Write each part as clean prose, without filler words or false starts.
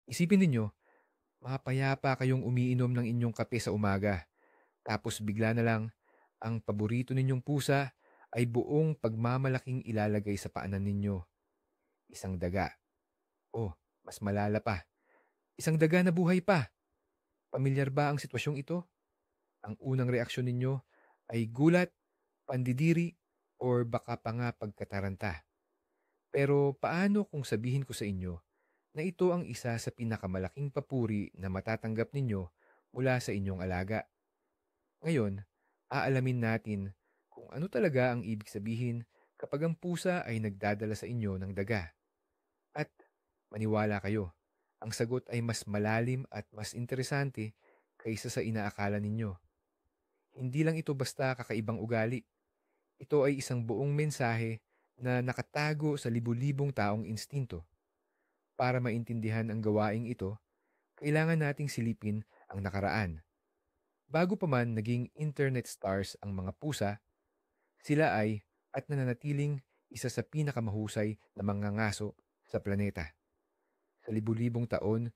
Isipin ninyo, mapayapa kayong umiinom ng inyong kape sa umaga, tapos bigla na lang, ang paborito ninyong pusa ay buong pagmamalaking ilalagay sa paanan ninyo. Isang daga. O, mas malala pa. Isang daga na buhay pa. Pamilyar ba ang sitwasyong ito? Ang unang reaksyon ninyo ay gulat, pandidiri, or baka pa nga pagkataranta. Pero paano kung sabihin ko sa inyo na ito ang isa sa pinakamalaking papuri na matatanggap ninyo mula sa inyong alaga? Ngayon, aalamin natin kung ano talaga ang ibig sabihin kapag ang pusa ay nagdadala sa inyo ng daga. At maniwala kayo, ang sagot ay mas malalim at mas interesante kaysa sa inaakala ninyo. Hindi lang ito basta kakaibang ugali. Ito ay isang buong mensahe na nakatago sa libu-libong taong instinto. Para maintindihan ang gawaing ito, kailangan nating silipin ang nakaraan. Bago pa man naging internet stars ang mga pusa, sila ay at nananatiling isa sa pinakamahusay na mga ngaso sa planeta. Sa libu-libong taon,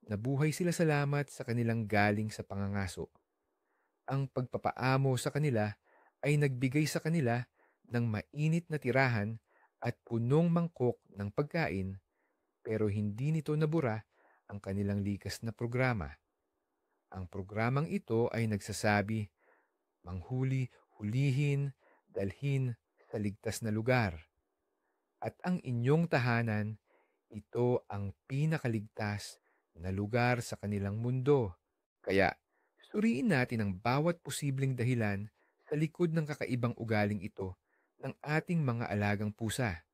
nabuhay sila salamat sa kanilang galing sa pangangaso. Ang pagpapaamo sa kanila ay nagbigay sa kanila ng mainit na tirahan at punong mangkok ng pagkain, pero hindi nito nabura ang kanilang likas na programa. Ang programang ito ay nagsasabi, manghuli, hulihin, dalhin sa ligtas na lugar. At ang inyong tahanan, ito ang pinakaligtas na lugar sa kanilang mundo. Kaya, suriin natin ang bawat posibleng dahilan sa likod ng kakaibang ugaling ito ng ating mga alagang pusa.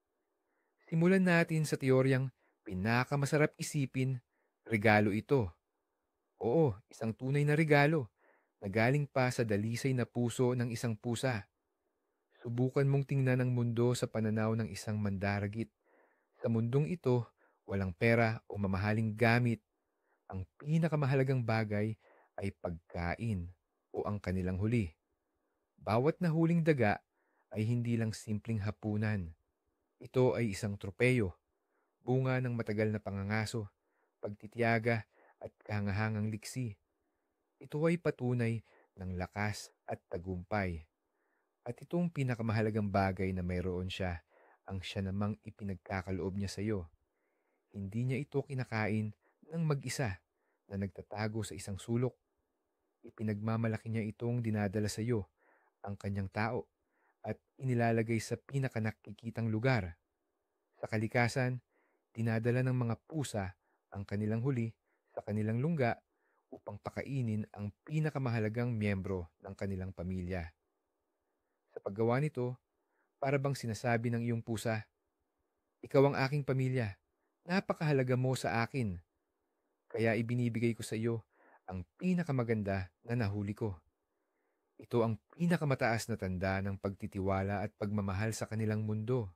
Simulan natin sa teoryang pinakamasarap isipin, regalo ito. Oo, isang tunay na regalo na galing pa sa dalisay na puso ng isang pusa. Subukan mong tingnan ang mundo sa pananaw ng isang mandaragit. Sa mundong ito, walang pera o mamahaling gamit. Ang pinakamahalagang bagay ay pagkain o ang kanilang huli. Bawat nahuling daga ay hindi lang simpleng hapunan. Ito ay isang tropeyo, bunga ng matagal na pangangaso, pagtitiyaga at kahangahangang liksi. Ito ay patunay ng lakas at tagumpay. At itong pinakamahalagang bagay na mayroon siya, ang siya namang ipinagkakaloob niya sa iyo. Hindi niya ito kinakain ng mag-isa na nagtatago sa isang sulok. Ipinagmamalaki niya itong dinadala sa iyo, ang kanyang tao, at inilalagay sa pinakanakikitang lugar. Sa kalikasan, dinadala ng mga pusa ang kanilang huli sa kanilang lungga upang pakainin ang pinakamahalagang miyembro ng kanilang pamilya. Sa paggawa nito, para bang sinasabi ng iyong pusa, ikaw ang aking pamilya, napakahalaga mo sa akin, kaya ibinibigay ko sa iyo ang pinakamaganda na nahuli ko. Ito ang pinakamataas na tanda ng pagtitiwala at pagmamahal sa kanilang mundo.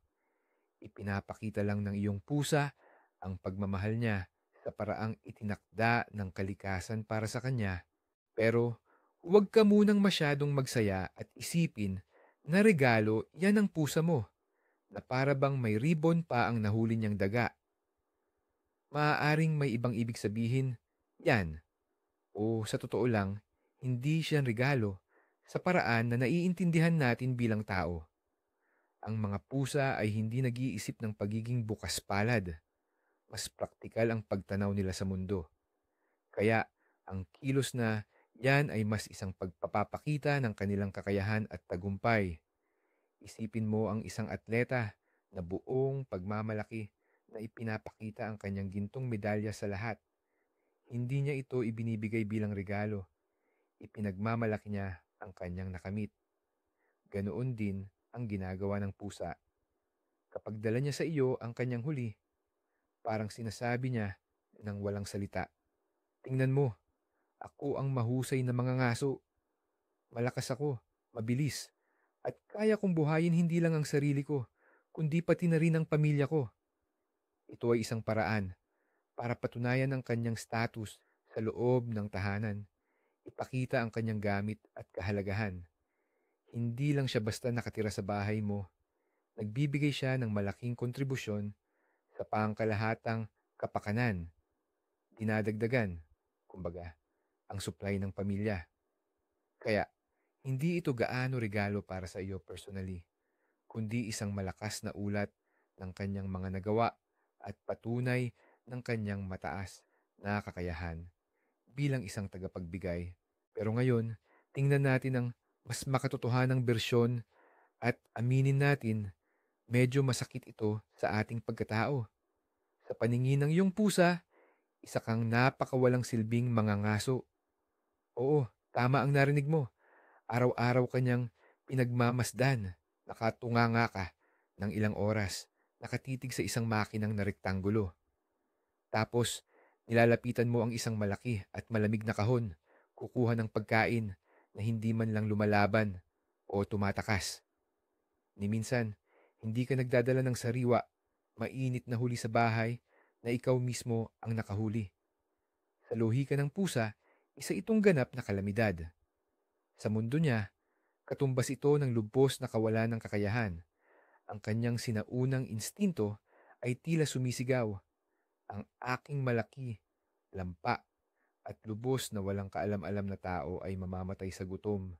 Ipinapakita lang ng iyong pusa ang pagmamahal niya sa paraang itinakda ng kalikasan para sa kanya. Pero huwag ka munang masyadong magsaya at isipin na regalo yan ang pusa mo, na para bang may ribbon pa ang nahuli niyang daga. Maaaring may ibang ibig sabihin yan, o sa totoo lang, hindi siya regalo sa paraan na naiintindihan natin bilang tao. Ang mga pusa ay hindi nag-iisip ng pagiging bukas palad. Mas praktikal ang pagtanaw nila sa mundo. Kaya ang kilos na yan ay mas isang pagpapakita ng kanilang kakayahan at tagumpay. Isipin mo ang isang atleta na buong pagmamalaki na ipinapakita ang kanyang gintong medalya sa lahat. Hindi niya ito ibinibigay bilang regalo. Ipinagmamalaki niya ang kanyang nakamit. Ganoon din ang ginagawa ng pusa. Kapag dala niya sa iyo ang kanyang huli, parang sinasabi niya ng walang salita, tingnan mo, ako ang mahusay na mga ngaso. Malakas ako, mabilis, at kaya kong buhayin hindi lang ang sarili ko, kundi pati na rin ang pamilya ko. Ito ay isang paraan para patunayan ang kanyang status sa loob ng tahanan. Ipakita ang kanyang gamit at kahalagahan. Hindi lang siya basta nakatira sa bahay mo. Nagbibigay siya ng malaking kontribusyon sa pangkalahatang kapakanan. dinadagdagan, kumbaga, ang supply ng pamilya. Kaya, hindi ito gaano regalo para sa iyo personally, kundi isang malakas na ulat ng kanyang mga nagawa at patunay ng kanyang mataas na kakayahan bilang isang tagapagbigay. Pero ngayon, tingnan natin ang mas makatotohanang bersyon at aminin natin, medyo masakit ito sa ating pagkatao. Sa paningin ng iyong pusa, isa kang napakawalang silbing mangangaso. Oo, tama ang narinig mo. Araw-araw kanyang pinagmamasdan. Nakatunganga ka ng ilang oras. Nakatitig sa isang makinang na rektanggulo. Tapos, nilalapitan mo ang isang malaki at malamig na kahon. Kukuha ng pagkain na hindi man lang lumalaban o tumatakas. Ni minsan, hindi ka nagdadala ng sariwa, mainit na huli sa bahay na ikaw mismo ang nakahuli. Sa lohika ng pusa, isa itong ganap na kalamidad. Sa mundo niya, katumbas ito ng lubos na kawalan ng kakayahan. Ang kanyang sinaunang instinto ay tila sumisigaw. Ang aking malaki, lampa, at lubos na walang kaalam-alam na tao ay mamamatay sa gutom.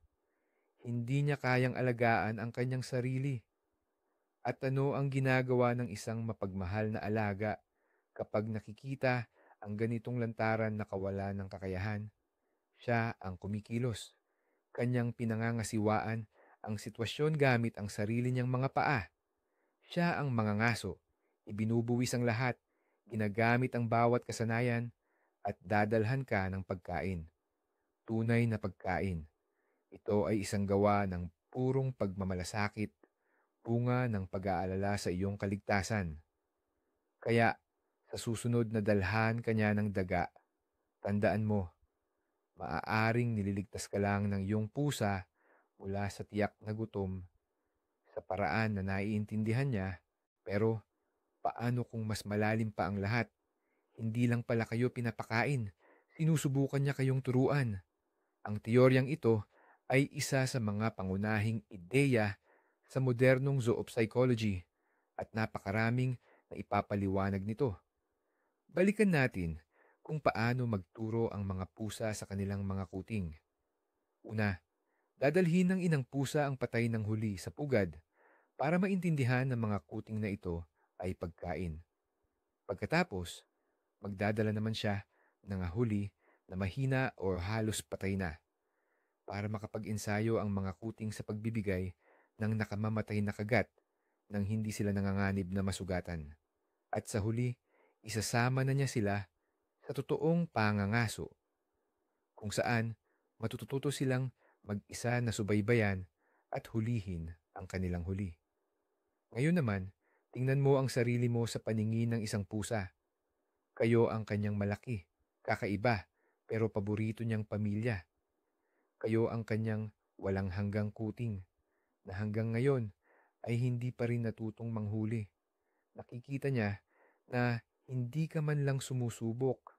Hindi niya kayang alagaan ang kanyang sarili. At ano ang ginagawa ng isang mapagmahal na alaga kapag nakikita ang ganitong lantaran na kawalan ng kakayahan? Siya ang kumikilos. Kanyang pinangangasiwaan ang sitwasyon gamit ang sarili niyang mga paa. Siya ang mangangaso. Ibinubuwis ang lahat. Ginagamit ang bawat kasanayan at dadalhan ka ng pagkain. Tunay na pagkain. Ito ay isang gawa ng purong pagmamalasakit, bunga ng pag-aalala sa iyong kaligtasan. Kaya, sa susunod na dalhan kanya ng daga, tandaan mo, maaaring nililigtas ka lang ng iyong pusa mula sa tiyak na gutom sa paraan na naiintindihan niya, pero paano kung mas malalim pa ang lahat? Hindi lang pala kayo pinapakain, sinusubukan niya kayong turuan. Ang teoryang ito ay isa sa mga pangunahing ideya sa modernong zoopsychology at napakaraming na ipapaliwanag nito. Balikan natin kung paano magturo ang mga pusa sa kanilang mga kuting. Una, dadalhin ng inang pusa ang patay ng huli sa pugad para maintindihan ng mga kuting na ito ay pagkain. Pagkatapos, magdadala naman siya ng huli na mahina o halos patay na para makapag-ensayo ang mga kuting sa pagbibigay ng nakamamatay na kagat nang hindi sila nanganganib na masugatan. At sa huli, isasama na niya sila sa totoong pangangaso kung saan matututo silang mag-isa na subaybayan at hulihin ang kanilang huli. Ngayon naman, tingnan mo ang sarili mo sa paningin ng isang pusa. Kayo ang kanyang malaki, kakaiba, pero paborito niyang pamilya. Kayo ang kanyang walang hanggang kuting na hanggang ngayon ay hindi pa rin natutong manghuli. Nakikita niya na hindi ka man lang sumusubok.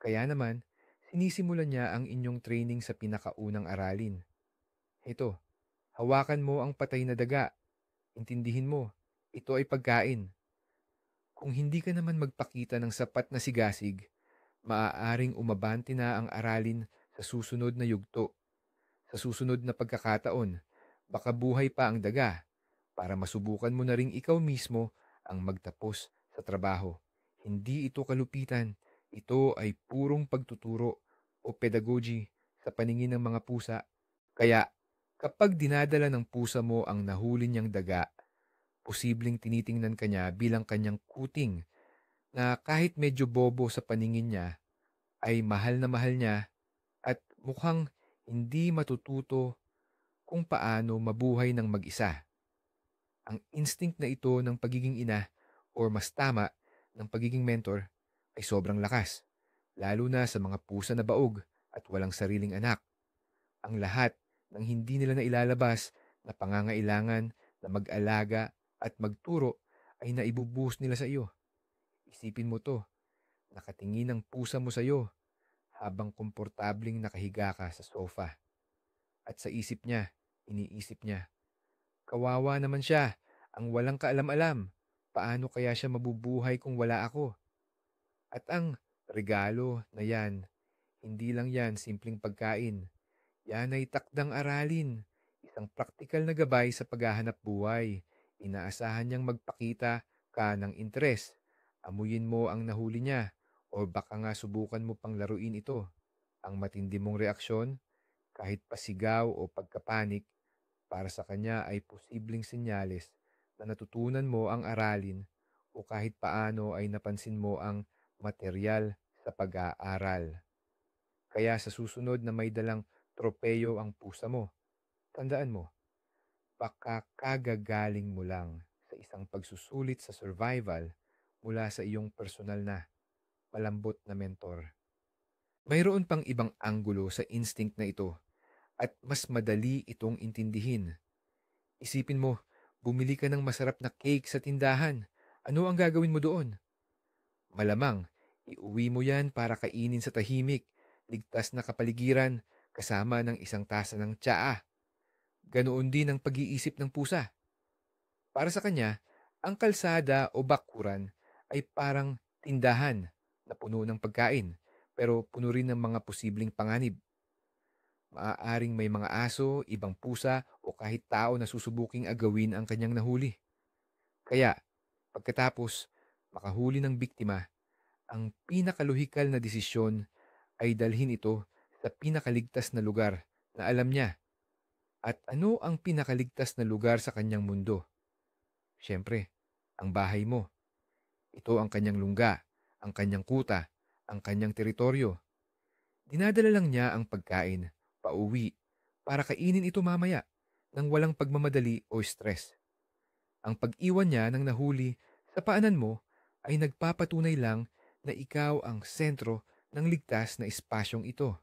Kaya naman, sinisimulan niya ang inyong training sa pinakaunang aralin. Ito, hawakan mo ang patay na daga. Intindihin mo, ito ay pagkain. Kung hindi ka naman magpakita ng sapat na sigasig, maaaring umabante na ang aralin sa susunod na yugto. Sa susunod na pagkakataon, baka buhay pa ang daga para masubukan mo na ring ikaw mismo ang magtapos sa trabaho. Hindi ito kalupitan, ito ay purong pagtuturo o pedagogy sa paningin ng mga pusa. Kaya, kapag dinadala ng pusa mo ang nahuli niyang daga, posibleng tinitingnan kanya bilang kanyang kuting na kahit medyo bobo sa paningin niya, ay mahal na mahal niya at mukhang hindi matututo kung paano mabuhay ng mag-isa. Ang instinct na ito ng pagiging ina or mas tama ng pagiging mentor ay sobrang lakas, lalo na sa mga pusa na baog at walang sariling anak. Ang lahat ng hindi nila nailalabas na pangangailangan na mag-alaga at magturo ay naibubuhos nila sa iyo. Isipin mo to, nakatingin ang pusa mo sa iyo habang komportabling nakahiga ka sa sofa. At sa isip niya, iniisip niya, kawawa naman siya, ang walang kaalam-alam. Paano kaya siya mabubuhay kung wala ako? At ang Regalo na yan. Hindi lang yan simpleng pagkain. Yan ay takdang aralin. Isang praktikal na gabay sa paghahanap buhay. Inaasahan niyang magpakita ka ng interes. Amuyin mo ang nahuli niya o baka nga subukan mo pang laruin ito. Ang matindi mong reaksyon, kahit pasigaw o pagkapanik, para sa kanya ay posibleng senyales na natutunan mo ang aralin o kahit paano ay napansin mo ang material sa pag-aaral. Kaya sa susunod na may dalang tropeyo ang pusa mo, tandaan mo, baka kagagaling mo lang sa isang pagsusulit sa survival mula sa iyong personal na malambot na mentor. Mayroon pang ibang anggulo sa instinct na ito at mas madali itong intindihin. Isipin mo, bumili ka ng masarap na cake sa tindahan. Ano ang gagawin mo doon? Malamang, iuwi mo yan para kainin sa tahimik, ligtas na kapaligiran, kasama ng isang tasa ng tsaa. Ganoon din ang pag-iisip ng pusa. Para sa kanya, ang kalsada o bakuran ay parang tindahan na puno ng pagkain, pero puno rin ng mga posibleng panganib. Maaaring may mga aso, ibang pusa o kahit tao na susubuking agawin ang kanyang nahuli. Kaya, pagkatapos makahuli ng biktima, ang pinakalohikal na desisyon ay dalhin ito sa pinakaligtas na lugar na alam niya. At ano ang pinakaligtas na lugar sa kanyang mundo? Siyempre, ang bahay mo. Ito ang kanyang lungga, ang kanyang kuta, ang kanyang teritoryo. Dinadala lang niya ang pagkain, pauwi, para kainin ito mamaya nang walang pagmamadali o stress. Ang pag-iwan niya ng nahuli sa paanan mo ay nagpapatunay lang na ikaw ang sentro ng ligtas na espasyong ito.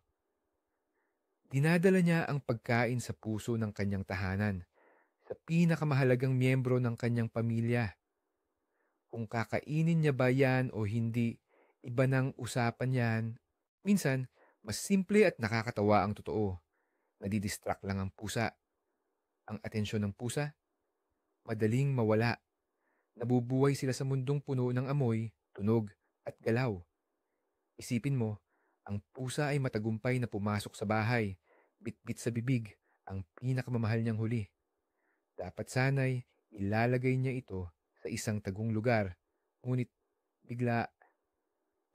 Dinadala niya ang pagkain sa puso ng kanyang tahanan, sa pinakamahalagang miyembro ng kanyang pamilya. Kung kakainin niya ba yan o hindi, iba ng usapan yan. Minsan, mas simple at nakakatawa ang totoo. Nadidistract lang ang pusa. Ang atensyon ng pusa, madaling mawala. Nabubuhay sila sa mundong puno ng amoy, tunog, at galaw. Isipin mo, ang pusa ay matagumpay na pumasok sa bahay, bitbit sa bibig, ang pinakamamahal niyang huli. Dapat sanay, ilalagay niya ito sa isang tagong lugar. Ngunit bigla,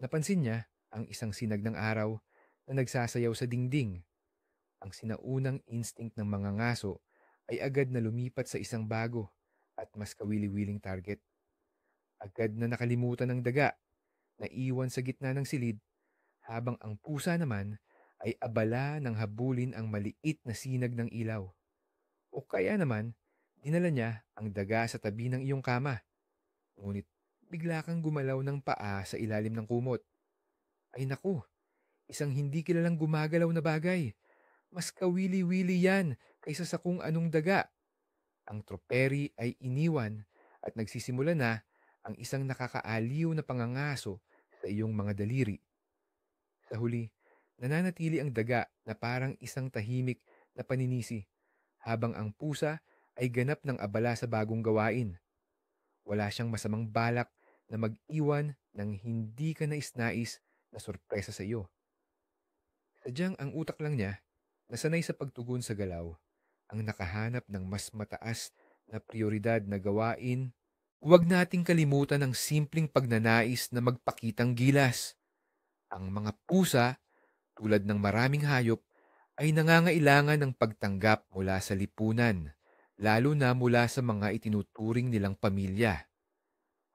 napansin niya ang isang sinag ng araw na nagsasayaw sa dingding. Ang sinaunang instinct ng mga ngaso ay agad na lumipat sa isang bago at mas kawili-wiling target. Agad na nakalimutan ng daga, naiwan sa gitna ng silid, habang ang pusa naman ay abala ng habulin ang maliit na sinag ng ilaw. O kaya naman, dinala niya ang daga sa tabi ng iyong kama. Ngunit bigla kang gumalaw ng paa sa ilalim ng kumot. Ay naku, isang hindi kilalang gumagalaw na bagay. Mas kawili-wili yan kaysa sa kung anong daga. Ang troperi ay iniwan at nagsisimula na ang isang nakakaaliw na pangangaso sa iyong mga daliri. Sa huli, nananatili ang daga na parang isang tahimik na paninisi habang ang pusa ay ganap ng abala sa bagong gawain. Wala siyang masamang balak na mag-iwan ng hindi ka nais-nais na sorpresa sa iyo. Sadyang ang utak lang niya, nasanay sa pagtugon sa galaw, ang nakahanap ng mas mataas na prioridad na gawain. Huwag nating kalimutan ang simpleng pagnanais na magpakitang gilas. Ang mga pusa, tulad ng maraming hayop, ay nangangailangan ng pagtanggap mula sa lipunan, lalo na mula sa mga itinuturing nilang pamilya.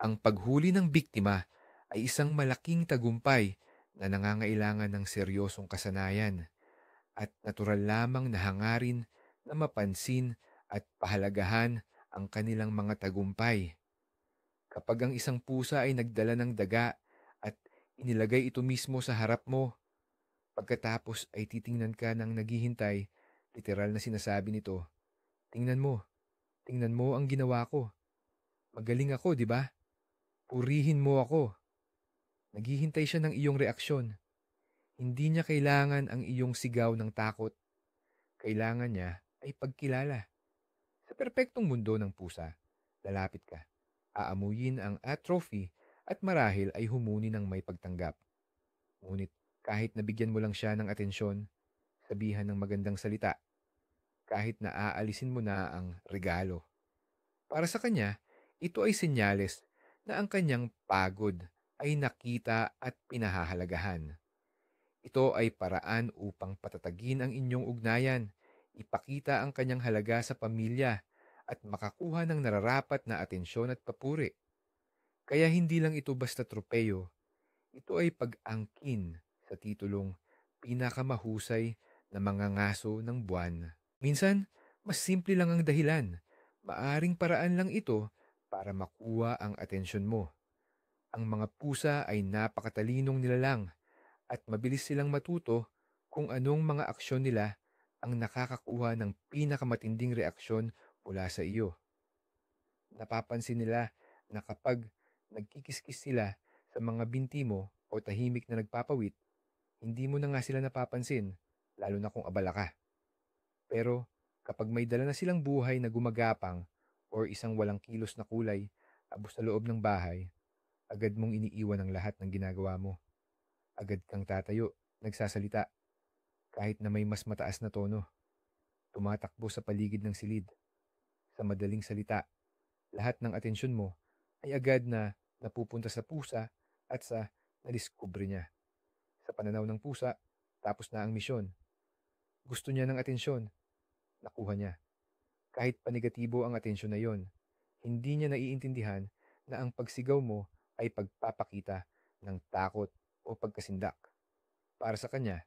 Ang paghuli ng biktima ay isang malaking tagumpay na nangangailangan ng seryosong kasanayan at natural lamang na hangarin na mapansin at pahalagahan ang kanilang mga tagumpay. Kapag ang isang pusa ay nagdala ng daga at inilagay ito mismo sa harap mo, pagkatapos ay titingnan ka ng naghihintay, literal na sinasabi nito, tingnan tingnan mo ang ginawa ko. Magaling ako, di ba? Purihin mo ako. Naghihintay siya ng iyong reaksyon. Hindi niya kailangan ang iyong sigaw ng takot. Kailangan niya ay pagkilala. Sa perpektong mundo ng pusa, lalapit ka, aamuyin ang atrophy at marahil ay humuni ng may pagtanggap. Ngunit kahit nabigyan mo lang siya ng atensyon, sabihan ng magandang salita, kahit na aalisin mo na ang regalo. Para sa kanya, ito ay senyales na ang kanyang pagod ay nakita at pinahahalagahan. Ito ay paraan upang patatagin ang inyong ugnayan, ipakita ang kanyang halaga sa pamilya, at makakuha ng nararapat na atensyon at papuri. Kaya hindi lang ito basta tropeyo, ito ay pag-angkin sa titulong pinakamahusay na mangangaso ng buwan. Minsan, mas simple lang ang dahilan. Maaring paraan lang ito para makuha ang atensyon mo. Ang mga pusa ay napakatalinong nilalang at mabilis silang matuto kung anong mga aksyon nila ang nakakakuha ng pinakamatinding reaksyon mula sa iyo. Napapansin nila na kapag nagkikiskis sila sa mga binti mo o tahimik na nagpapawit, hindi mo na nga sila napapansin, lalo na kung abala ka. Pero kapag may dala na silang buhay na gumagapang or isang walang kilos na kulay abos sa loob ng bahay, agad mong iniiwan ang lahat ng ginagawa mo. Agad kang tatayo, nagsasalita, kahit na may mas mataas na tono. Tumatakbo sa paligid ng silid. Sa madaling salita, lahat ng atensyon mo ay agad na napupunta sa pusa at sa nadiskubre niya. Sa pananaw ng pusa, tapos na ang misyon. Gusto niya ng atensyon, nakuha niya. Kahit panegatibo ang atensyon na yon, hindi niya naiintindihan na ang pagsigaw mo ay pagpapakita ng takot o pagkasindak. Para sa kanya,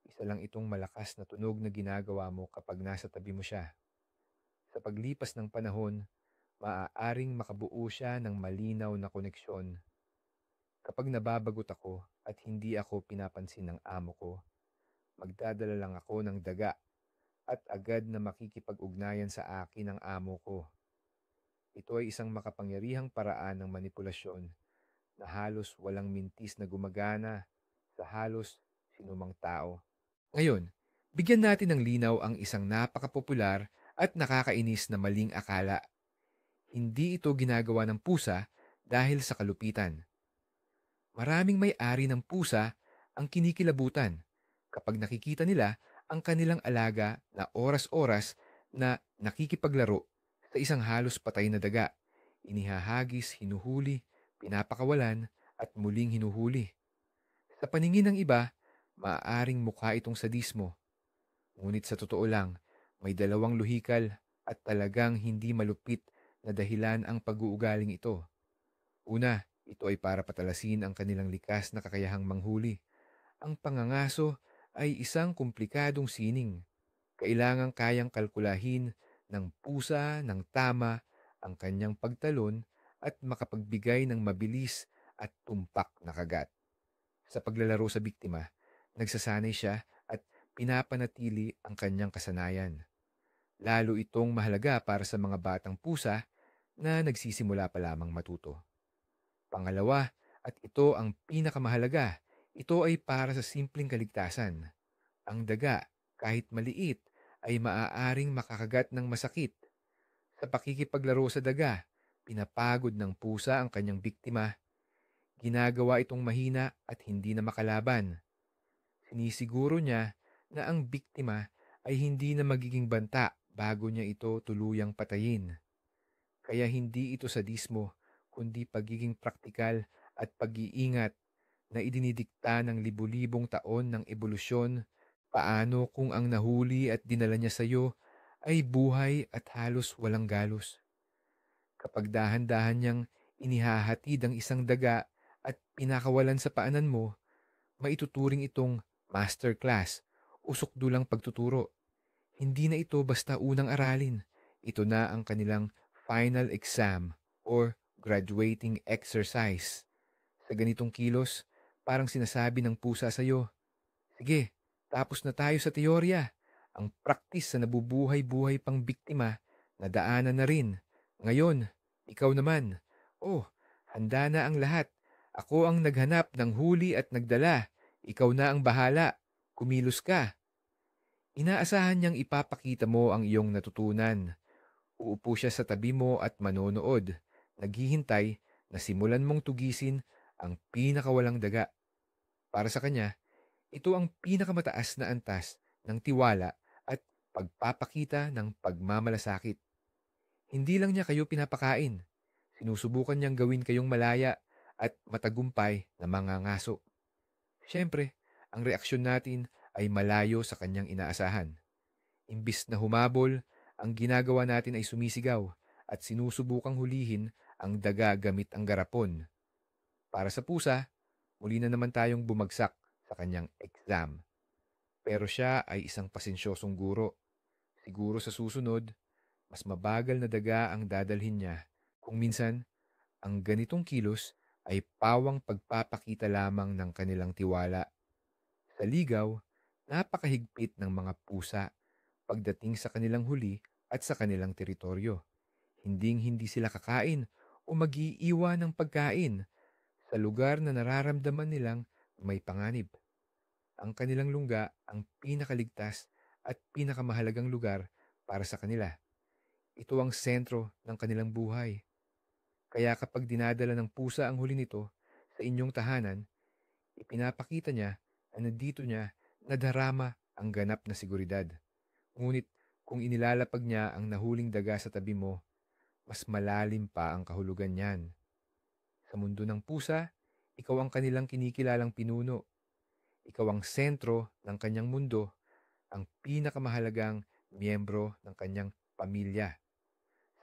isa lang itong malakas na tunog na ginagawa mo kapag nasa tabi mo siya. Sa paglipas ng panahon, maaaring makabuo siya ng malinaw na koneksyon. Kapag nababagot ako at hindi ako pinapansin ng amo ko, magdadala lang ako ng daga at agad na makikipag-ugnayan sa akin ng amo ko. Ito ay isang makapangyarihang paraan ng manipulasyon na halos walang mintis na gumagana sa halos sinumang tao. Ngayon, bigyan natin ng linaw ang isang napakapopular at nakakainis na maling akala. Hindi ito ginagawa ng pusa dahil sa kalupitan. Maraming may-ari ng pusa ang kinikilabutan kapag nakikita nila ang kanilang alaga na oras-oras na nakikipaglaro sa isang halos patay na daga. Inihahagis, hinuhuli, pinapakawalan at muling hinuhuli. Sa paningin ng iba, maaaring mukha itong sadismo. Ngunit sa totoo lang, may dalawang lohikal at talagang hindi malupit na dahilan ang pag-uugaling ito. Una, ito ay para patalasin ang kanilang likas na kakayahang manghuli. Ang pangangaso ay isang komplikadong sining. Kailangang kayang kalkulahin ng pusa ng tama ang kanyang pagtalon at makapagbigay ng mabilis at tumpak na kagat. Sa paglalaro sa biktima, nagsasanay siya at pinapanatili ang kanyang kasanayan. Lalo itong mahalaga para sa mga batang pusa na nagsisimula pa lamang matuto. Pangalawa, at ito ang pinakamahalaga, ito ay para sa simpleng kaligtasan. Ang daga, kahit maliit, ay maaaring makakagat ng masakit. Sa pakikipaglaro sa daga, pinapagod ng pusa ang kanyang biktima. Ginagawa itong mahina at hindi na makalaban. Sinisiguro niya na ang biktima ay hindi na magiging banta bago niya ito tuluyang patayin. Kaya hindi ito sadismo, kundi pagiging praktikal at pag-iingat na idinidikta ng libu-libong taon ng ebolusyon. Paano kung ang nahuli at dinala niya sa iyo ay buhay at halos walang galos? Kapag dahan-dahan niyang inihahatid ang isang daga at pinakawalan sa paanan mo, maituturing itong masterclass, usok-dulang pagtuturo. Hindi na ito basta unang aralin. Ito na ang kanilang final exam or graduating exercise. Sa ganitong kilos, parang sinasabi ng pusa sa iyo, sige, tapos na tayo sa teorya. Ang praktis sa nabubuhay-buhay pang biktima, nadaanan na rin. Ngayon, ikaw naman. Oh, handa na ang lahat. Ako ang naghanap ng huli at nagdala. Ikaw na ang bahala. Kumilos ka. Inaasahan niyang ipapakita mo ang iyong natutunan. Uupo siya sa tabi mo at manonood. Naghihintay na simulan mong tugisin ang pinakawalang daga. Para sa kanya, ito ang pinakamataas na antas ng tiwala at pagpapakita ng pagmamalasakit. Hindi lang niya kayo pinapakain, sinusubukan niyang gawin kayong malaya at matagumpay na mga ngaso. Siyempre, ang reaksyon natin ay malayo sa kanyang inaasahan. Imbis na humabol, ang ginagawa natin ay sumisigaw at sinusubukang hulihin ang daga gamit ang garapon. Para sa pusa, muli na naman tayong bumagsak sa kanyang exam. Pero siya ay isang pasensyosong guro. Siguro sa susunod, mas mabagal na daga ang dadalhin niya. Kung minsan, ang ganitong kilos ay pawang pagpapakita lamang ng kanilang tiwala. Sa ligaw, napakahigpit ng mga pusa pagdating sa kanilang huli at sa kanilang teritoryo. Hinding-hindi sila kakain o mag-iiwan ng pagkain sa lugar na nararamdaman nilang may panganib. Ang kanilang lungga ang pinakaligtas at pinakamahalagang lugar para sa kanila. Ito ang sentro ng kanilang buhay. Kaya kapag dinadala ng pusa ang huli nito sa inyong tahanan, ipinapakita niya na nandito niya nadarama ang ganap na seguridad. Ngunit kung inilalapag niya ang nahuling daga sa tabi mo, mas malalim pa ang kahulugan niyan. Sa mundo ng pusa, ikaw ang kanilang kinikilalang pinuno. Ikaw ang sentro ng kanyang mundo, ang pinakamahalagang miyembro ng kanyang pamilya.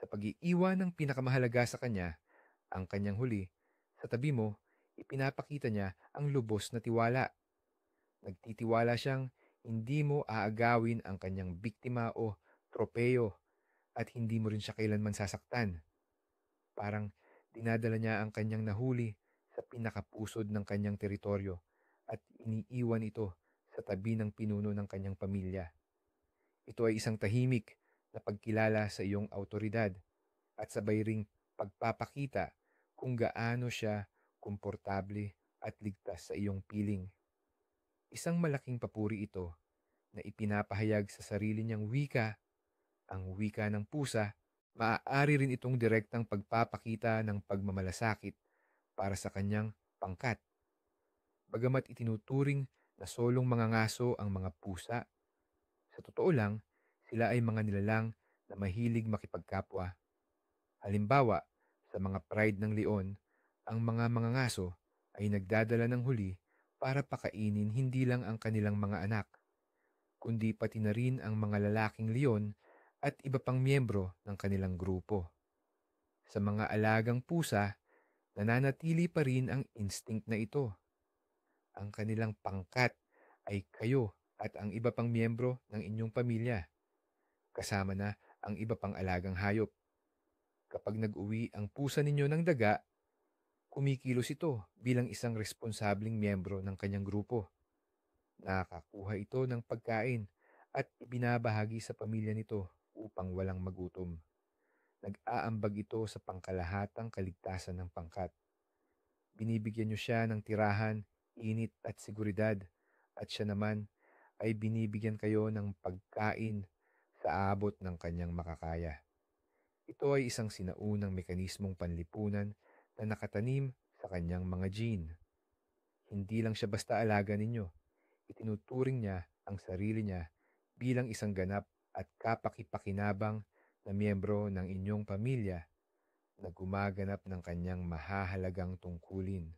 Sa pag-iiwan ng pinakamahalaga sa kanya, ang kanyang huli, sa tabi mo, ipinapakita niya ang lubos na tiwala. Nagtitiwala siyang hindi mo aagawin ang kanyang biktima o tropeyo at hindi mo rin siya kailanman sasaktan. Parang dinadala niya ang kanyang nahuli sa pinakapusod ng kanyang teritoryo at iniiwan ito sa tabi ng pinuno ng kanyang pamilya. Ito ay isang tahimik na pagkilala sa iyong autoridad at sabay ring pagpapakita kung gaano siya komportable at ligtas sa iyong piling. Isang malaking papuri ito na ipinapahayag sa sarili niyang wika, ang wika ng pusa. Maaari rin itong direktang pagpapakita ng pagmamalasakit para sa kanyang pangkat. Bagamat itinuturing na solong mga ngaso ang mga pusa, sa totoo lang, sila ay mga nilalang na mahilig makipagkapwa. Halimbawa, sa mga pride ng leon, ang mga ngaso ay nagdadala ng huli para pakainin hindi lang ang kanilang mga anak, kundi pati na rin ang mga lalaking leon at iba pang miyembro ng kanilang grupo. Sa mga alagang pusa, nananatili pa rin ang instinct na ito. Ang kanilang pangkat ay kayo at ang iba pang miyembro ng inyong pamilya, kasama na ang iba pang alagang hayop. Kapag nag-uwi ang pusa ninyo ng daga, kumikilos ito bilang isang responsableng miyembro ng kanyang grupo. Nakakakuha ito ng pagkain at ibinabahagi sa pamilya nito upang walang magutom. Nag-aambag ito sa pangkalahatang kaligtasan ng pangkat. Binibigyan niyo siya ng tirahan, init at seguridad, at siya naman ay binibigyan kayo ng pagkain sa abot ng kanyang makakaya. Ito ay isang sinaunang mekanismong panlipunan na nakatanim sa kanyang mga gene. Hindi lang siya basta alaga ninyo, itinuturing niya ang sarili niya bilang isang ganap at kapakipakinabang na miyembro ng inyong pamilya na gumaganap ng kanyang mahahalagang tungkulin.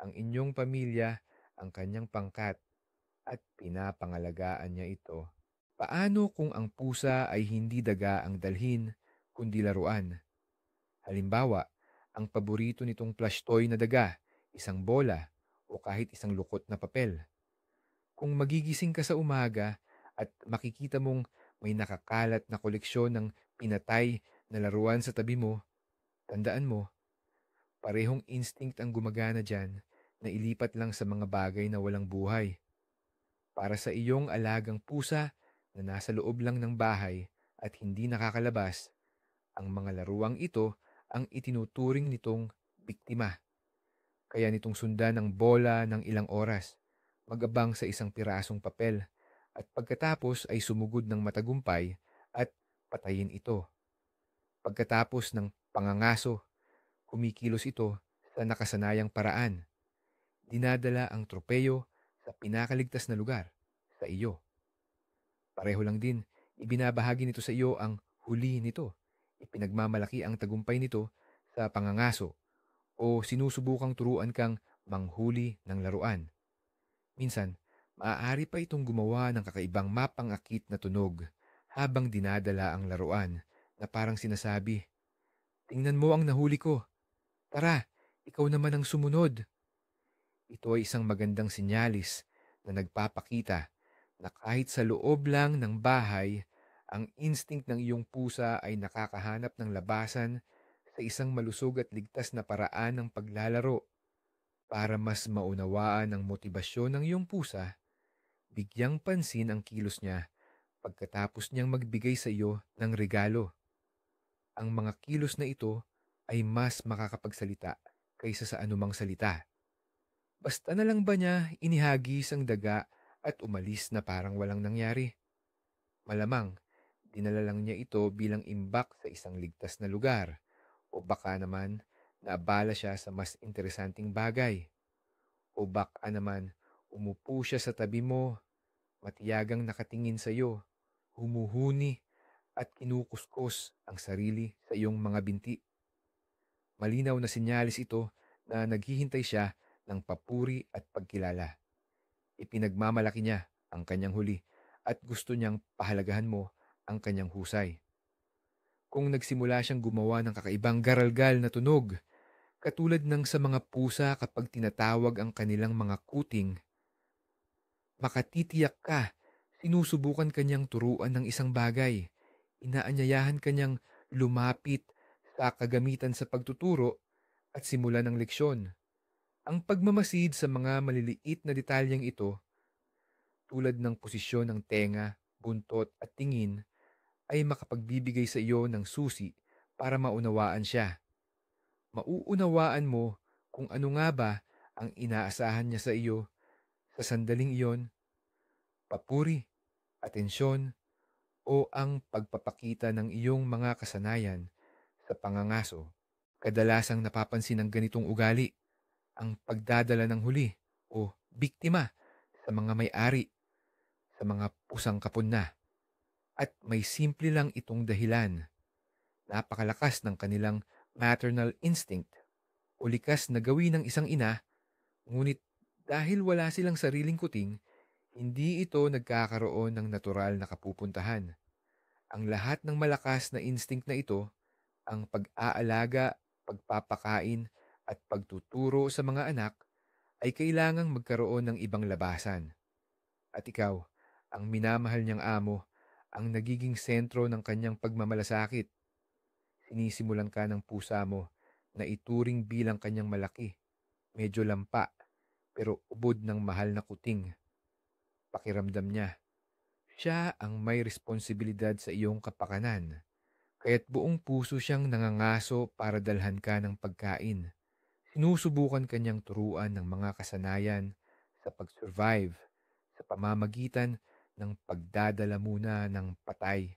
Ang inyong pamilya ang kanyang pangkat at pinapangalagaan niya ito. Paano kung ang pusa ay hindi daga ang dalhin, kundi laruan? Halimbawa, ang paborito nitong plush toy na daga, isang bola, o kahit isang lukot na papel. Kung magigising ka sa umaga at makikita mong may nakakalat na koleksyon ng pinatay na laruan sa tabi mo, tandaan mo, parehong instinct ang gumagana dyan na ilipat lang sa mga bagay na walang buhay. Para sa iyong alagang pusa na nasa loob lang ng bahay at hindi nakakalabas, ang mga laruang ito ang itinuturing nitong biktima. Kaya nitong sundan ng bola ng ilang oras, magabang sa isang pirasong papel, at pagkatapos ay sumugod ng matagumpay at patayin ito. Pagkatapos ng pangangaso, kumikilos ito sa nakasanayang paraan. dinadala ang tropeyo sa pinakaligtas na lugar, sa iyo. Pareho lang din, ibinabahagi nito sa iyo ang huli nito. Ipinagmamalaki ang tagumpay nito sa pangangaso o sinusubukang turuan kang manghuli ng laruan. Minsan, maaari pa itong gumawa ng kakaibang mapangakit na tunog habang dinadala ang laruan na parang sinasabi, "Tingnan mo ang nahuli ko. Tara, ikaw naman ang sumunod." Ito ay isang magandang sinyalis na nagpapakita na kahit sa loob lang ng bahay, ang instinct ng iyong pusa ay nakakahanap ng labasan sa isang malusog at ligtas na paraan ng paglalaro. Para mas maunawaan ang motibasyon ng iyong pusa, bigyang pansin ang kilos niya pagkatapos niyang magbigay sa iyo ng regalo. Ang mga kilos na ito ay mas makakapagsalita kaysa sa anumang salita. Basta na lang ba niya inihagis ang daga at umalis na parang walang nangyari? Malamang, dinala lang niya ito bilang imbak sa isang ligtas na lugar o baka naman naabala siya sa mas interesanting bagay o baka naman umupo siya sa tabi mo, matiyagang nakatingin sa iyo, humuhuni at kinukuskos ang sarili sa iyong mga binti. Malinaw na sinyalis ito na naghihintay siya ng papuri at pagkilala. Ipinagmamalaki niya ang kanyang huli at gusto niyang pahalagahan mo ang kanyang husay. Kung nagsimula siyang gumawa ng kakaibang garalgal na tunog, katulad ng sa mga pusa kapag tinatawag ang kanilang mga kuting, makatitiyak ka, sinusubukan kanyang turuan ng isang bagay. Inaanyayahan kanyang lumapit sa kagamitan sa pagtuturo at simulan ng leksyon. Ang pagmamasid sa mga maliliit na detalyeng ito, tulad ng posisyon ng tenga, buntot at tingin, ay makapagbibigay sa iyo ng susi para maunawaan siya. Mauunawaan mo kung ano nga ba ang inaasahan niya sa iyo sa sandaling iyon, papuri, atensyon, o ang pagpapakita ng iyong mga kasanayan sa pangangaso. Kadalasang napapansin ng ganitong ugali ang pagdadala ng huli o biktima sa mga may-ari, sa mga pusang kapon na. At may simple lang itong dahilan. Napakalakas ng kanilang maternal instinct o likas na gawin ng isang ina, ngunit dahil wala silang sariling kuting, hindi ito nagkakaroon ng natural na kapupuntahan. Ang lahat ng malakas na instinct na ito, ang pag-aalaga, pagpapakain, at pagtuturo sa mga anak, ay kailangang magkaroon ng ibang labasan. At ikaw, ang minamahal niyang amo, ang nagiging sentro ng kanyang pagmamalasakit. Sinisimulan ka ng pusa mo na ituring bilang kanyang malaki, medyo lampa, pero ubod ng mahal na kuting. Pakiramdam niya, siya ang may responsibilidad sa iyong kapakanan, kaya't buong puso siyang nangangaso para dalhan ka ng pagkain. Sinusubukan kanyang turuan ng mga kasanayan sa pag-survive sa pamamagitan ng pagdadala muna ng patay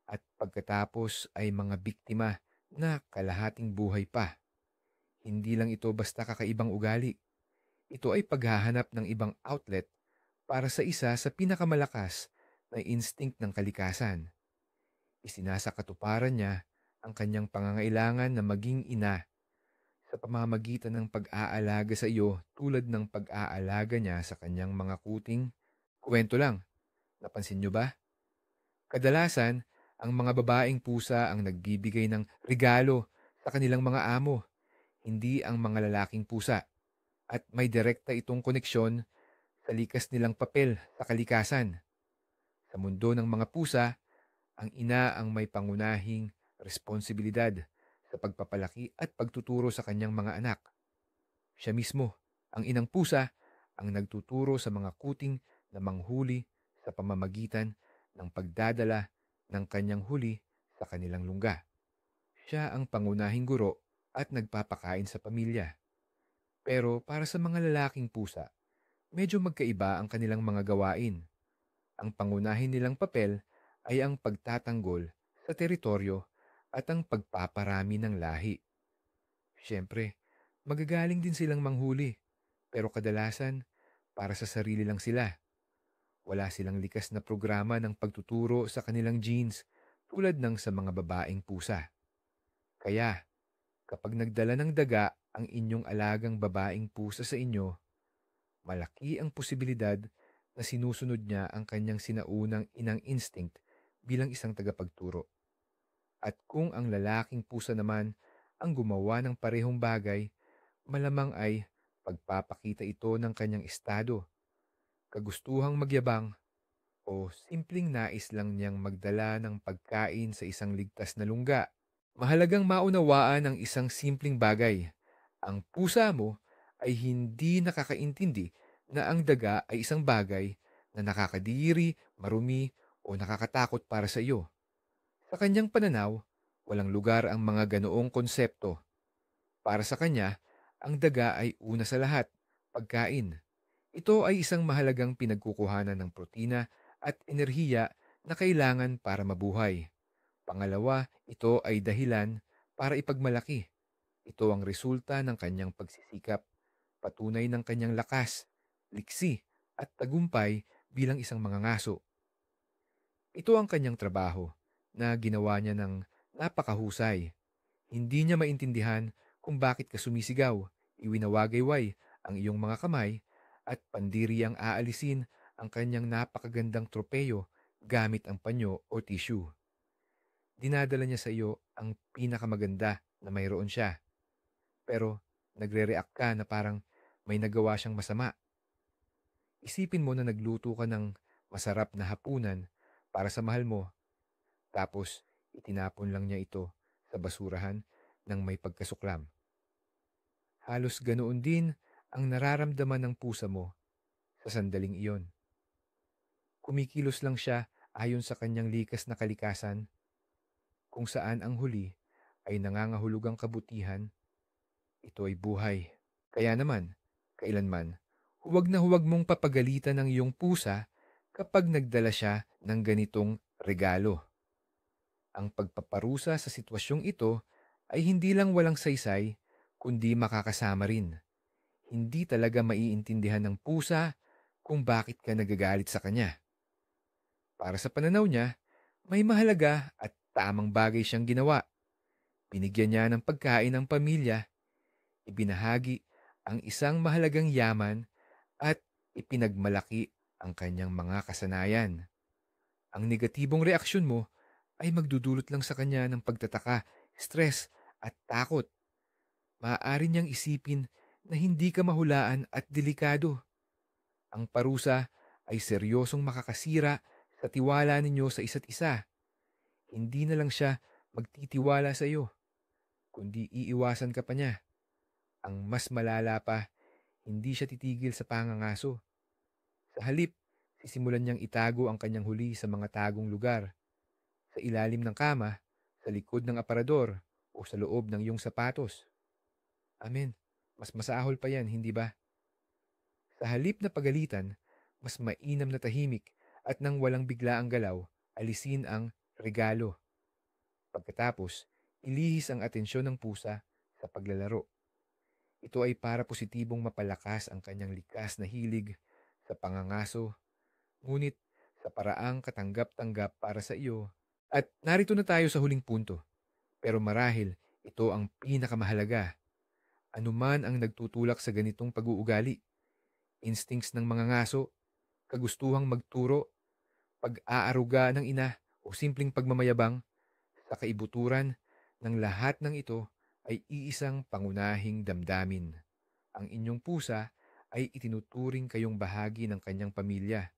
at pagkatapos ay mga biktima na kalahating buhay pa. Hindi lang ito basta kakaibang ugali. Ito ay paghahanap ng ibang outlet para sa isa sa pinakamalakas na instinct ng kalikasan. Isinasakatuparan niya ang kanyang pangangailangan na maging ina sa pamamagitan ng pag-aalaga sa iyo tulad ng pag-aalaga niya sa kanyang mga kuting. Kuwento lang, napansin niyo ba? Kadalasan, ang mga babaeng pusa ang nagbibigay ng regalo sa kanilang mga amo, hindi ang mga lalaking pusa. At may direkta itong koneksyon sa likas nilang papel sa kalikasan. Sa mundo ng mga pusa, ang ina ang may pangunahing responsibilidad sa pagpapalaki at pagtuturo sa kanyang mga anak. Siya mismo, ang inang pusa, ang nagtuturo sa mga kuting na manghuli sa pamamagitan ng pagdadala ng kanyang huli sa kanilang lungga. Siya ang pangunahing guro at nagpapakain sa pamilya. Pero para sa mga lalaking pusa, medyo magkaiba ang kanilang mga gawain. Ang pangunahin nilang papel ay ang pagtatanggol sa teritoryo at ang pagpaparami ng lahi. Siyempre, magagaling din silang manghuli, pero kadalasan para sa sarili lang sila. Wala silang likas na programa ng pagtuturo sa kanilang genes tulad ng sa mga babaeng pusa. Kaya, kapag nagdala ng daga ang inyong alagang babaeng pusa sa inyo, malaki ang posibilidad na sinusunod niya ang kanyang sinaunang inang instinct bilang isang tagapagturo. At kung ang lalaking pusa naman ang gumawa ng parehong bagay, malamang ay pagpapakita ito ng kanyang estado, kagustuhang magyabang o simpleng nais lang niyang magdala ng pagkain sa isang ligtas na lungga. Mahalagang maunawaan ang isang simpleng bagay. Ang pusa mo ay hindi nakakaintindi na ang daga ay isang bagay na nakakadiri, marumi o nakakatakot para sa iyo. Sa kanyang pananaw, walang lugar ang mga ganoong konsepto. Para sa kanya, ang daga ay una sa lahat, pagkain. Ito ay isang mahalagang pinagkukuhanan ng protina at enerhiya na kailangan para mabuhay. Pangalawa, ito ay dahilan para ipagmalaki. Ito ang resulta ng kanyang pagsisikap, patunay ng kanyang lakas, liksi, at tagumpay bilang isang mangangaso. Ito ang kanyang trabaho na ginawa niya ng napakahusay. Hindi niya maintindihan kung bakit ka sumisigaw, iwinawagayway ang iyong mga kamay at pandiri ang aalisin ang kanyang napakagandang tropeyo gamit ang panyo o tissue. Dinadala niya sa iyo ang pinakamaganda na mayroon siya. Pero nagre-react ka na parang may nagawa siyang masama. Isipin mo na nagluto ka ng masarap na hapunan para sa mahal mo, tapos itinapon lang niya ito sa basurahan ng may pagkasuklam. Halos ganoon din ang nararamdaman ng pusa mo sa sandaling iyon. Kumikilos lang siya ayon sa kanyang likas na kalikasan, kung saan ang huli ay nangangahulugang kabutihan, ito ay buhay. Kaya naman, kailanman, huwag na huwag mong papagalitan ng iyong pusa kapag nagdala siya ng ganitong regalo. Ang pagpaparusa sa sitwasyong ito ay hindi lang walang saysay, kundi makakasama rin. Hindi talaga maiintindihan ng pusa kung bakit ka nagagalit sa kanya. Para sa pananaw niya, may mahalaga at tamang bagay siyang ginawa. Binigyan niya ng pagkain ng pamilya, ibinahagi ang isang mahalagang yaman at ipinagmalaki ang kanyang mga kasanayan. Ang negatibong reaksyon mo ay magdudulot lang sa kanya ng pagtataka, stress at takot. Maaari niyang isipin na hindi ka mahulaan at delikado. Ang parusa ay seryosong makakasira sa tiwala ninyo sa isa't isa. Hindi na lang siya magtitiwala sa iyo, kundi iiwasan ka pa niya. Ang mas malala pa, hindi siya titigil sa pangangaso. Sa halip, sisimulan niyang itago ang kanyang huli sa mga tagong lugar, sa ilalim ng kama, sa likod ng aparador, o sa loob ng iyong sapatos. Amen. Mas masahol pa yan, hindi ba? Sa halip na pagalitan, mas mainam na tahimik at nang walang biglaang galaw, alisin ang regalo. Pagkatapos, ilihis ang atensyon ng pusa sa paglalaro. Ito ay para positibong mapalakas ang kanyang likas na hilig sa pangangaso, ngunit sa paraang katanggap-tanggap para sa iyo. At narito na tayo sa huling punto, pero marahil ito ang pinakamahalaga. Anuman ang nagtutulak sa ganitong pag-uugali, instincts ng mga ngaso, kagustuhang magturo, pag-aaruga ng ina o simpleng pagmamayabang, sa kaibuturan ng lahat ng ito ay iisang pangunahing damdamin. Ang inyong pusa ay itinuturing kayong bahagi ng kanyang pamilya.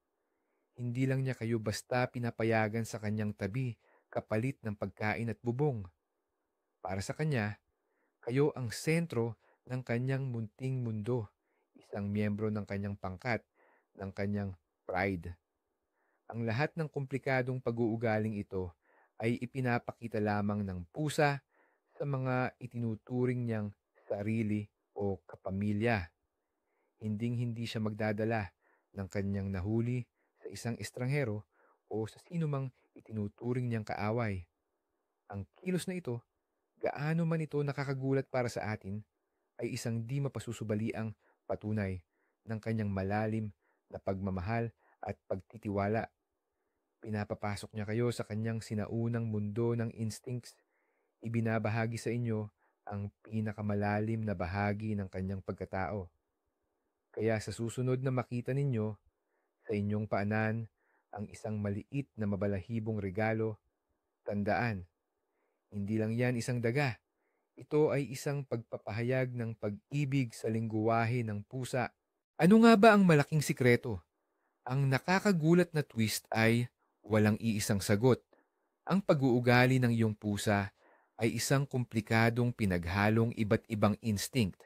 Hindi lang niya kayo basta pinapayagan sa kanyang tabi kapalit ng pagkain at bubong. Para sa kanya, kayo ang sentro ng kanyang munting mundo, isang miyembro ng kanyang pangkat, ng kanyang pride. Ang lahat ng komplikadong pag-uugaling ito ay ipinapakita lamang ng pusa sa mga itinuturing niyang sarili o kapamilya. Hinding-hindi siya magdadala ng kanyang nahuli sa isang estranghero o sa sinumang itinuturing niyang kaaway. Ang kilos na ito, gaano man ito nakakagulat para sa atin, ay isang di mapasusubaliang patunay ng kanyang malalim na pagmamahal at pagtitiwala. Pinapapasok niya kayo sa kanyang sinaunang mundo ng instincts. Ibinabahagi sa inyo ang pinakamalalim na bahagi ng kanyang pagkatao. Kaya sa susunod na makita ninyo sa inyong paanan ang isang maliit na mabalahibong regalo, tandaan, hindi lang yan isang daga. Ito ay isang pagpapahayag ng pag-ibig sa lingguwahe ng pusa. Ano nga ba ang malaking sikreto? Ang nakakagulat na twist ay walang iisang sagot. Ang pag-uugali ng iyong pusa ay isang komplikadong pinaghalong iba't ibang instinct.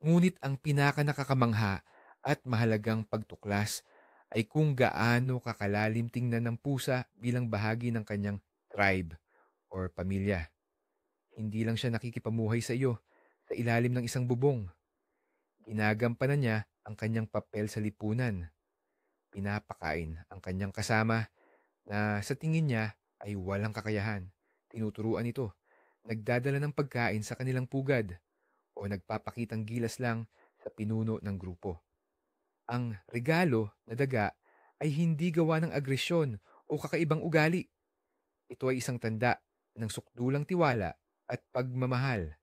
Ngunit ang pinakanakakamangha at mahalagang pagtuklas ay kung gaano kakalalim tingnan ng pusa bilang bahagi ng kanyang tribe or pamilya. Hindi lang siya nakikipamuhay sa iyo sa ilalim ng isang bubong. Ginagampanan niya ang kanyang papel sa lipunan. Pinapakain ang kanyang kasama na sa tingin niya ay walang kakayahan. Tinuturuan ito. Nagdadala ng pagkain sa kanilang pugad o nagpapakitang gilas lang sa pinuno ng grupo. Ang regalo na daga ay hindi gawa ng agresyon o kakaibang ugali. Ito ay isang tanda ng sukdulang tiwala at pagmamahal.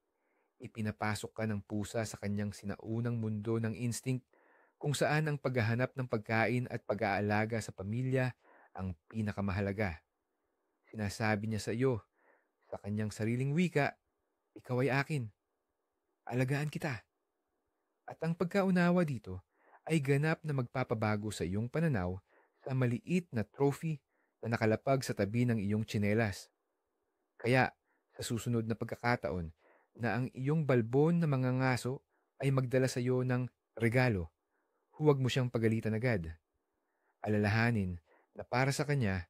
Ipinapasok ka ng pusa sa kanyang sinaunang mundo ng instinct kung saan ang paghahanap ng pagkain at pag-aalaga sa pamilya ang pinakamahalaga. Sinasabi niya sa iyo, sa kanyang sariling wika, ikaw ay akin. Alagaan kita. At ang pagkaunawa dito ay ganap na magpapabago sa iyong pananaw sa maliit na trophy na nakalapag sa tabi ng iyong tsinelas. Kaya, sa susunod na pagkakataon na ang iyong balbon na mga ngaso ay magdala sa iyo ng regalo, huwag mo siyang pagalitan agad. Alalahanin na para sa kanya,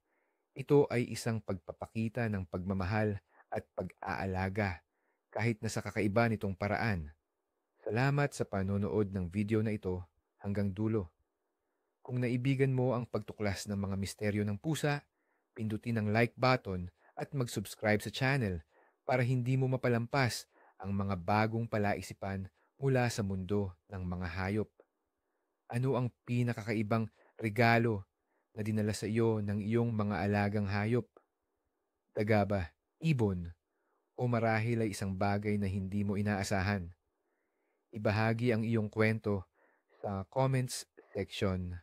ito ay isang pagpapakita ng pagmamahal at pag-aalaga kahit na sa kakaiba nitong paraan. Salamat sa panonood ng video na ito hanggang dulo. Kung naibigan mo ang pagtuklas ng mga misteryo ng pusa, pindutin ang like button at mag-subscribe sa channel para hindi mo mapalampas ang mga bagong palaisipan mula sa mundo ng mga hayop. Ano ang pinakakaibang regalo na dinala sa iyo ng iyong mga alagang hayop? Daga ba, ibon, o marahil ay isang bagay na hindi mo inaasahan? Ibahagi ang iyong kwento sa comments section.